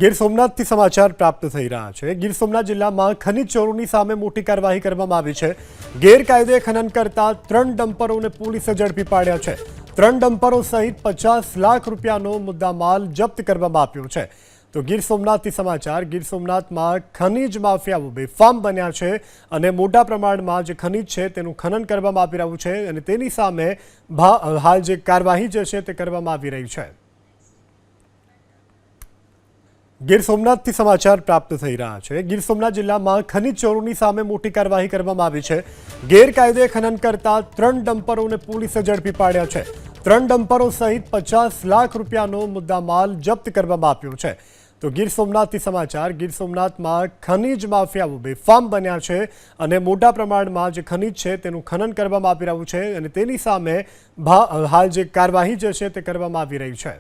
ગીર સોમનાથથી સમાચાર પ્રાપ્ત થઈ રહ્યા છે। ગીર સોમનાથ જિલ્લામાં ખનીજ ચોરોની સામે મોટી કાર્યવાહી કરવામાં આવી છે। ગેરકાયદે ખનન કરતા 3 ડમ્પરોને પોલીસે ઝડપી પાડ્યા છે। 3 ડમ્પરો સહિત 50 લાખ રૂપિયાનો મુદ્દામાલ જપ્ત કરવામાં આવ્યો છે। તો ગીર સોમનાથથી સમાચાર। ગીર સોમનાથમાં ખનીજ માફિયાઓ બેફામ બન્યા છે અને મોટા પ્રમાણમાં જે ખનીજ છે તેનું ખનન કરવામાં આવી રહ્યું છે અને તેની સામે હાલ જે કાર્યવાહી જે છે તે કરવામાં આવી રહી છે। ગીર સોમનાથથી સમાચાર પ્રાપ્ત થઈ રહ્યા છે। ગીર સોમનાથ જિલ્લામાં ખનીજ ચોરોની સામે મોટી કાર્યવાહી કરવામાં આવી છે। ગેરકાયદે ખનન કરતા 3 ડમ્પરોને પોલીસે ઝડપી પાડ્યા છે। 3 ડમ્પરો સહિત 50 લાખ રૂપિયાનો મુદ્દામાલ જપ્ત કરવામાં આવ્યો છે। તો ગીર સોમનાથથી સમાચાર। ગીર સોમનાથમાં ખનીજ માફિયાઓ બેફામ બન્યા છે અને મોટા પ્રમાણમાં જે ખનીજ છે તેનું ખનન કરવામાં આવી રહ્યું છે અને તેની સામે હાલ જે કાર્યવાહી જે છે તે કરવામાં આવી રહી છે।